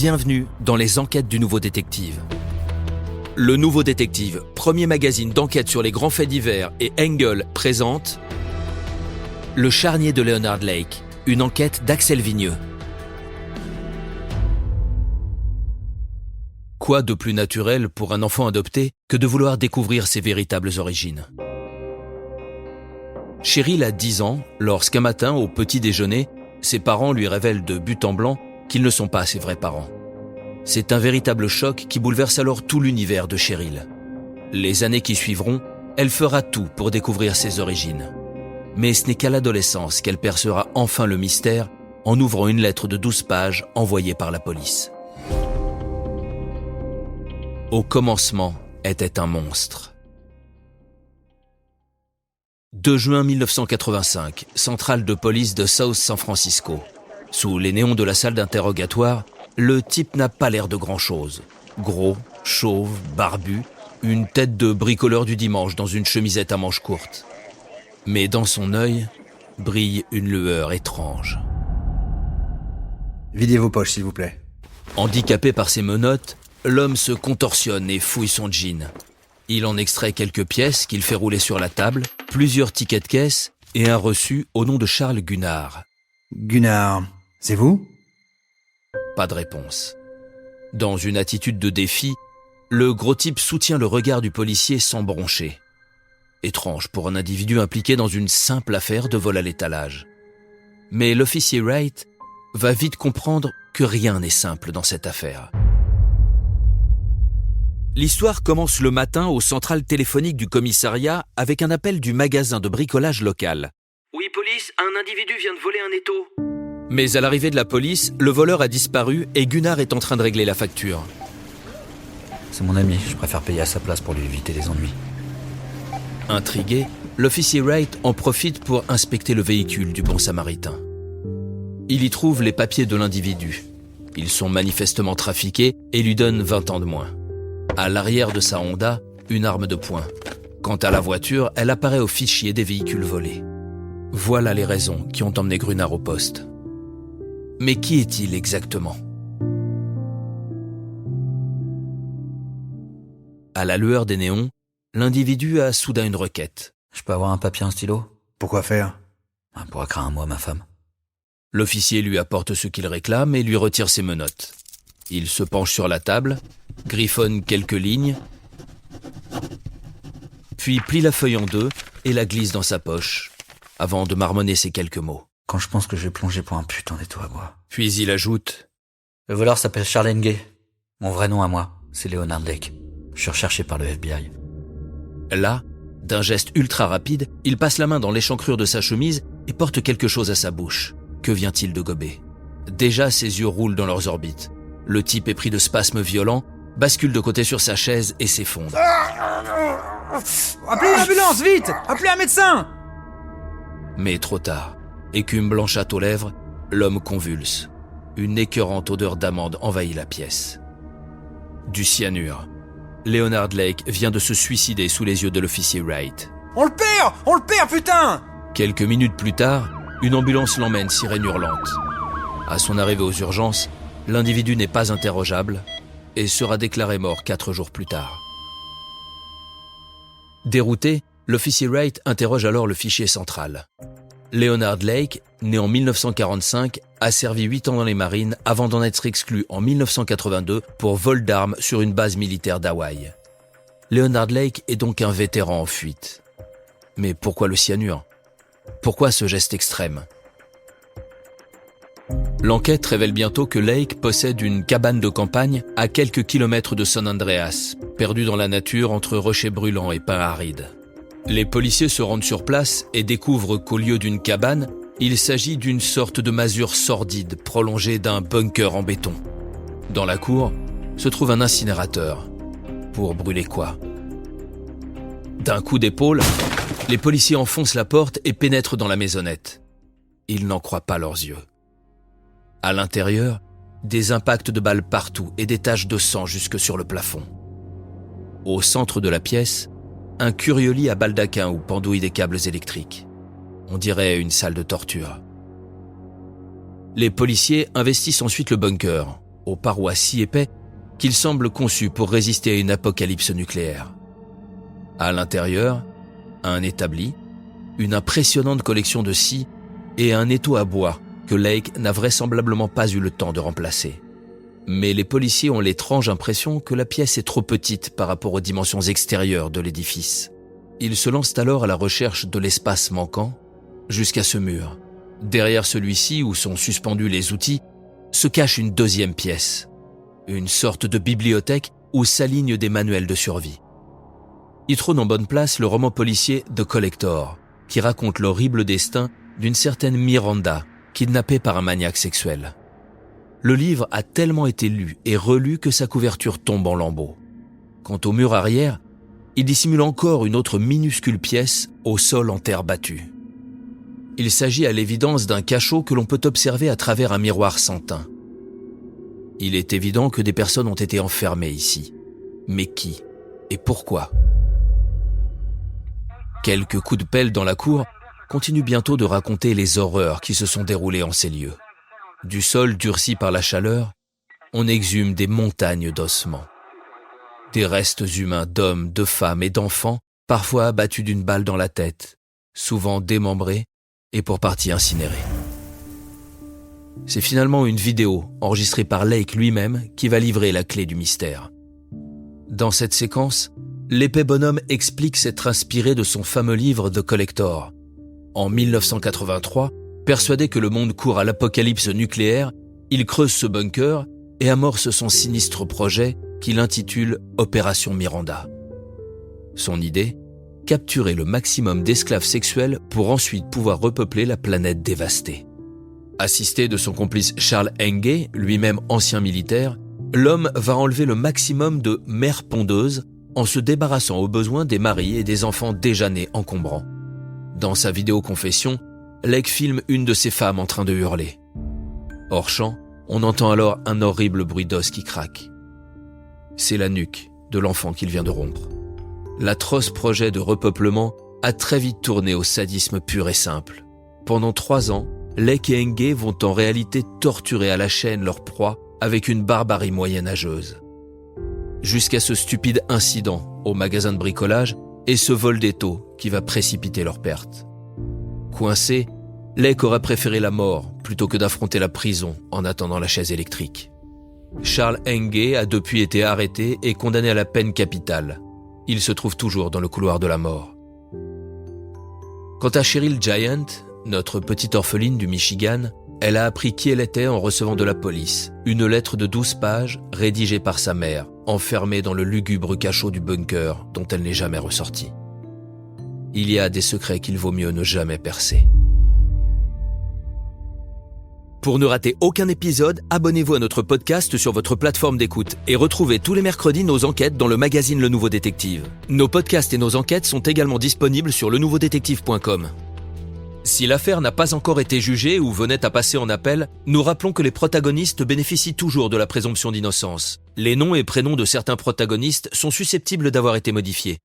Bienvenue dans les enquêtes du Nouveau Détective. Le Nouveau Détective, premier magazine d'enquête sur les grands faits divers, et Engel présente Le charnier de Leonard Lake, une enquête d'Axel Vigneux. Quoi de plus naturel pour un enfant adopté que de vouloir découvrir ses véritables origines? Cheryl a 10 ans lorsqu'un matin, au petit déjeuner, ses parents lui révèlent de but en blanc qu'ils ne sont pas ses vrais parents. C'est un véritable choc qui bouleverse alors tout l'univers de Cheryl. Les années qui suivront, elle fera tout pour découvrir ses origines. Mais ce n'est qu'à l'adolescence qu'elle percera enfin le mystère en ouvrant une lettre de 12 pages envoyée par la police. Au commencement était un monstre. 2 juin 1985, centrale de police de South San Francisco. Sous les néons de la salle d'interrogatoire, le type n'a pas l'air de grand-chose. Gros, chauve, barbu, une tête de bricoleur du dimanche dans une chemisette à manches courtes. Mais dans son œil brille une lueur étrange. Videz vos poches, s'il vous plaît. Handicapé par ses menottes, l'homme se contorsionne et fouille son jean. Il en extrait quelques pièces qu'il fait rouler sur la table, plusieurs tickets de caisse et un reçu au nom de Charles Gunnar. Gunnar, c'est vous? Pas de réponse. Dans une attitude de défi, le gros type soutient le regard du policier sans broncher. Étrange pour un individu impliqué dans une simple affaire de vol à l'étalage. Mais l'officier Wright va vite comprendre que rien n'est simple dans cette affaire. L'histoire commence le matin au central téléphonique du commissariat avec un appel du magasin de bricolage local. « Oui, police, un individu vient de voler un étau. » Mais à l'arrivée de la police, le voleur a disparu et Gunnar est en train de régler la facture. C'est mon ami, je préfère payer à sa place pour lui éviter les ennuis. Intrigué, l'officier Wright en profite pour inspecter le véhicule du bon samaritain. Il y trouve les papiers de l'individu. Ils sont manifestement trafiqués et lui donnent 20 ans de moins. À l'arrière de sa Honda, une arme de poing. Quant à la voiture, elle apparaît au fichier des véhicules volés. Voilà les raisons qui ont emmené Gunnar au poste. Mais qui est-il exactement? À la lueur des néons, l'individu a soudain une requête. Je peux avoir un papier, un stylo? Pourquoi faire? Pour écrire un mot à ma femme. L'officier lui apporte ce qu'il réclame et lui retire ses menottes. Il se penche sur la table, griffonne quelques lignes, puis plie la feuille en deux et la glisse dans sa poche, avant de marmonner ces quelques mots. Quand je pense que je vais plonger pour un putain d'étau à bois. Puis il ajoute: Le voleur s'appelle Charles Gay. Mon vrai nom à moi, c'est Leonard Lake. Je suis recherché par le FBI. Là, d'un geste ultra rapide, il passe la main dans l'échancrure de sa chemise et porte quelque chose à sa bouche. Que vient-il de gober? Déjà, ses yeux roulent dans leurs orbites. Le type est pris de spasmes violents, bascule de côté sur sa chaise et s'effondre. Appelez l'ambulance, vite! Appelez un médecin! Mais trop tard. Écume blanchâtre aux lèvres, l'homme convulse. Une écœurante odeur d'amande envahit la pièce. Du cyanure. Leonard Lake vient de se suicider sous les yeux de l'officier Wright. On le perd, putain! Quelques minutes plus tard, une ambulance l'emmène sirène hurlante. À son arrivée aux urgences, l'individu n'est pas interrogeable et sera déclaré mort 4 jours plus tard. Dérouté, l'officier Wright interroge alors le fichier central. Leonard Lake, né en 1945, a servi 8 ans dans les marines avant d'en être exclu en 1982 pour vol d'armes sur une base militaire d'Hawaï. Leonard Lake est donc un vétéran en fuite. Mais pourquoi le cyanure? Pourquoi ce geste extrême? L'enquête révèle bientôt que Lake possède une cabane de campagne à quelques kilomètres de San Andreas, perdue dans la nature entre rochers brûlants et pins arides. Les policiers se rendent sur place et découvrent qu'au lieu d'une cabane, il s'agit d'une sorte de masure sordide prolongée d'un bunker en béton. Dans la cour se trouve un incinérateur. Pour brûler quoi? D'un coup d'épaule, les policiers enfoncent la porte et pénètrent dans la maisonnette. Ils n'en croient pas leurs yeux. À l'intérieur, des impacts de balles partout et des taches de sang jusque sur le plafond. Au centre de la pièce, un curieux lit à baldaquin où pendouillent des câbles électriques. On dirait une salle de torture. Les policiers investissent ensuite le bunker. aux parois si épais qu'il semble conçu pour résister à une apocalypse nucléaire. À l'intérieur, un établi, une impressionnante collection de scies et un étau à bois que Lake n'a vraisemblablement pas eu le temps de remplacer. Mais les policiers ont l'étrange impression que la pièce est trop petite par rapport aux dimensions extérieures de l'édifice. Ils se lancent alors à la recherche de l'espace manquant jusqu'à ce mur. Derrière celui-ci, où sont suspendus les outils, se cache une deuxième pièce, une sorte de bibliothèque où s'alignent des manuels de survie. Y trône en bonne place le roman policier The Collector, qui raconte l'horrible destin d'une certaine Miranda, kidnappée par un maniaque sexuel. Le livre a tellement été lu et relu que sa couverture tombe en lambeaux. Quant au mur arrière, il dissimule encore une autre minuscule pièce au sol en terre battue. Il s'agit à l'évidence d'un cachot que l'on peut observer à travers un miroir sans teint. Il est évident que des personnes ont été enfermées ici. Mais qui et pourquoi ? Quelques coups de pelle dans la cour continuent bientôt de raconter les horreurs qui se sont déroulées en ces lieux. Du sol durci par la chaleur, on exhume des montagnes d'ossements. Des restes humains d'hommes, de femmes et d'enfants, parfois abattus d'une balle dans la tête, souvent démembrés et pour partie incinérés. C'est finalement une vidéo enregistrée par Lake lui-même qui va livrer la clé du mystère. Dans cette séquence, l'épais bonhomme explique s'être inspiré de son fameux livre The Collector. En 1983, persuadé que le monde court à l'apocalypse nucléaire, il creuse ce bunker et amorce son sinistre projet qu'il intitule Opération Miranda. Son idée ? Capturer le maximum d'esclaves sexuels pour ensuite pouvoir repeupler la planète dévastée. Assisté de son complice Charles Henge, lui-même ancien militaire, l'homme va enlever le maximum de mères pondeuses en se débarrassant au besoin des maris et des enfants déjà nés encombrants. Dans sa vidéo confession, Lake filme une de ces femmes en train de hurler. Hors champ, on entend alors un horrible bruit d'os qui craque. C'est la nuque de l'enfant qu'il vient de rompre. L'atroce projet de repeuplement a très vite tourné au sadisme pur et simple. Pendant 3 ans, Lake et Henge vont en réalité torturer à la chaîne leur proie avec une barbarie moyenâgeuse. Jusqu'à ce stupide incident au magasin de bricolage et ce vol d'étau qui va précipiter leur perte. Coincé, Lake aurait préféré la mort plutôt que d'affronter la prison en attendant la chaise électrique. Charles Henge a depuis été arrêté et condamné à la peine capitale. Il se trouve toujours dans le couloir de la mort. Quant à Cheryl Giant, notre petite orpheline du Michigan, elle a appris qui elle était en recevant de la police une lettre de 12 pages rédigée par sa mère, enfermée dans le lugubre cachot du bunker dont elle n'est jamais ressortie. Il y a des secrets qu'il vaut mieux ne jamais percer. Pour ne rater aucun épisode, abonnez-vous à notre podcast sur votre plateforme d'écoute et retrouvez tous les mercredis nos enquêtes dans le magazine Le Nouveau Détective. Nos podcasts et nos enquêtes sont également disponibles sur lenouveaudétective.com. Si l'affaire n'a pas encore été jugée ou venait à passer en appel, nous rappelons que les protagonistes bénéficient toujours de la présomption d'innocence. Les noms et prénoms de certains protagonistes sont susceptibles d'avoir été modifiés.